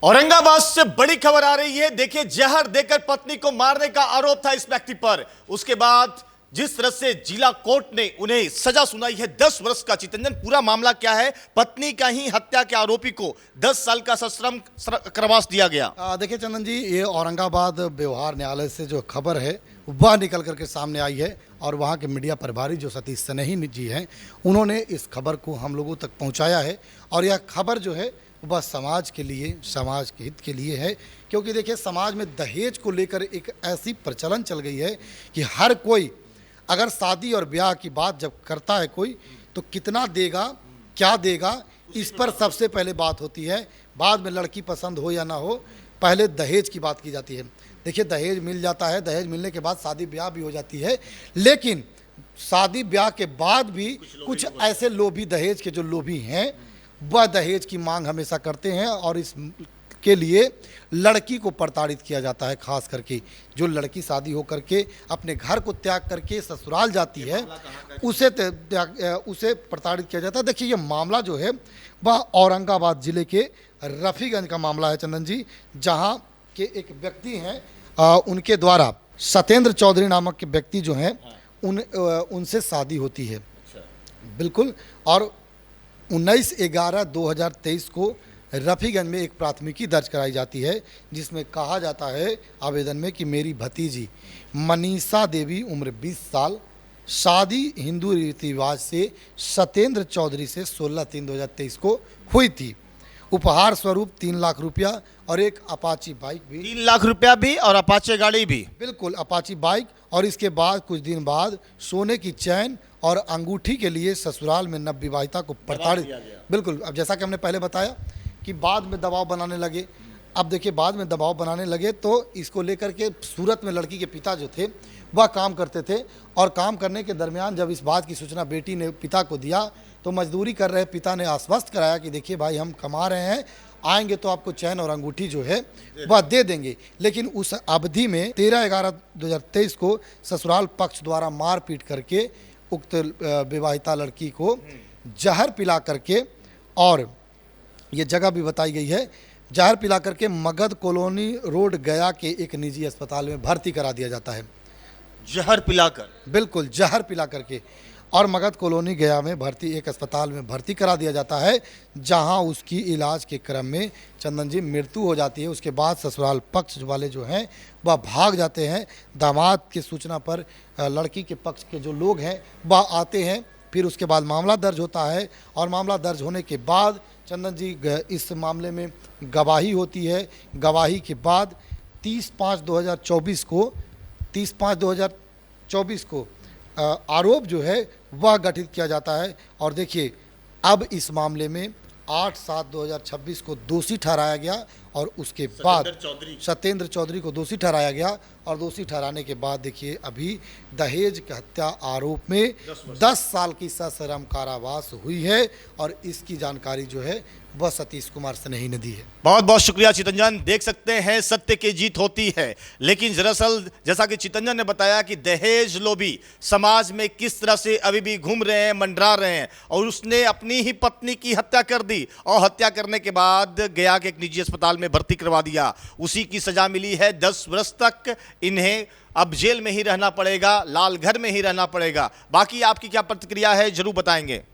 औरंगाबाद से बड़ी खबर आ रही है। देखिए, जहर देकर पत्नी को मारने का आरोप था इस व्यक्ति पर। उसके बाद जिस तरह से जिला कोर्ट ने उन्हें सजा सुनाई है 10 वर्ष का। चितंजन, पूरा मामला क्या है? पत्नी का ही हत्या के आरोपी को 10 साल का सश्रम कारावास दिया गया। देखिए चंदन जी, ये औरंगाबाद व्यवहार न्यायालय से जो खबर है वह निकल करके सामने आई है और वहाँ के मीडिया प्रभारी जो सतीश सनेही जी हैं, उन्होंने इस खबर को हम लोगों तक पहुँचाया है। और यह खबर जो है वह समाज के लिए, समाज के हित के लिए है। क्योंकि देखिए, समाज में दहेज को लेकर एक ऐसी प्रचलन चल गई है कि हर कोई अगर शादी और ब्याह की बात जब करता है कोई, तो कितना देगा, क्या देगा, इस पर सबसे पहले बात होती है। बाद में लड़की पसंद हो या ना हो, पहले दहेज की बात की जाती है। देखिए, दहेज मिल जाता है, दहेज मिलने के बाद शादी ब्याह भी हो जाती है। लेकिन शादी ब्याह के बाद भी कुछ ऐसे लोभी, दहेज के जो लोभी हैं, वह दहेज की मांग हमेशा करते हैं और इस के लिए लड़की को प्रताड़ित किया जाता है। खास करके जो लड़की शादी हो करके अपने घर को त्याग करके ससुराल जाती है, उसे प्रताड़ित किया जाता है। देखिए, ये मामला जो है वह औरंगाबाद जिले के रफीगंज का मामला है चंदन जी, जहां के एक व्यक्ति हैं, उनके द्वारा सत्येंद्र चौधरी नामक के व्यक्ति जो हैं, उनसे शादी होती है। बिल्कुल। और 19/11/2023 को रफीगंज में एक प्राथमिकी दर्ज कराई जाती है, जिसमें कहा जाता है आवेदन में कि मेरी भतीजी मनीषा देवी, उम्र 20 साल, शादी हिंदू रीति रिवाज से सत्येंद्र चौधरी से 16/3/2023 को हुई थी। उपहार स्वरूप 3 लाख रुपया और एक अपाची बाइक भी। 3 लाख रुपया भी और अपाचे गाड़ी भी। बिल्कुल, अपाची बाइक। और इसके बाद कुछ दिन बाद सोने की चैन और अंगूठी के लिए ससुराल में नवविवाहिता को प्रताड़ित। बिल्कुल। अब जैसा कि हमने पहले बताया कि बाद में दबाव बनाने लगे। अब देखिए, बाद में दबाव बनाने लगे तो इसको लेकर के सूरत में लड़की के पिता जो थे वह काम करते थे, और काम करने के दरमियान जब इस बात की सूचना बेटी ने पिता को दिया, तो मजदूरी कर रहे पिता ने आश्वस्त कराया कि देखिए भाई, हम कमा रहे हैं, आएंगे तो आपको चैन और अंगूठी जो है वह दे देंगे। लेकिन उस अवधि में 13/11/2023 को ससुराल पक्ष द्वारा मारपीट करके उक्त विवाहिता लड़की को जहर पिला करके, और ये जगह भी बताई गई है, जहर पिला करके मगध कॉलोनी रोड गया के एक निजी अस्पताल में भर्ती करा दिया जाता है। जहर पिलाकर? बिल्कुल, जहर पिला करके। और मगध कॉलोनी गया में भर्ती, एक अस्पताल में भर्ती करा दिया जाता है, जहां उसकी इलाज के क्रम में चंदन जी मृत्यु हो जाती है। उसके बाद ससुराल पक्ष वाले जो हैं वह भाग जाते हैं। दामाद की सूचना पर लड़की के पक्ष के जो लोग हैं वह आते हैं। फिर उसके बाद मामला दर्ज होता है, और मामला दर्ज होने के बाद चंदन जी इस मामले में गवाही होती है। गवाही के बाद 30/5/2024 को आरोप जो है वह गठित किया जाता है। और देखिए, अब इस मामले में 8/7/2026 को दोषी ठहराया गया, और उसके बाद सत्येंद्र चौधरी को दोषी ठहराया गया। और दोषी ठहराने के बाद देखिए, अभी दहेज की हत्या आरोप में 10 साल की सश्रम कारावास हुई है, और इसकी जानकारी जो है वह सतीश कुमार सनेही ने दी है। बहुत बहुत शुक्रिया चितंजन। देख सकते हैं, सत्य की जीत होती है, लेकिन दरअसल जैसा कि चितंजन ने बताया कि दहेज लोभी समाज में किस तरह से अभी भी घूम रहे हैं, मंडरा रहे हैं, और उसने अपनी ही पत्नी की हत्या कर दी, और हत्या करने के बाद गया के एक निजी अस्पताल में भर्ती करवा दिया। उसी की सजा मिली है 10 वर्ष तक। इन्हें अब जेल में ही रहना पड़ेगा, लाल घर में ही रहना पड़ेगा। बाकी आपकी क्या प्रतिक्रिया है, जरूर बताएंगे।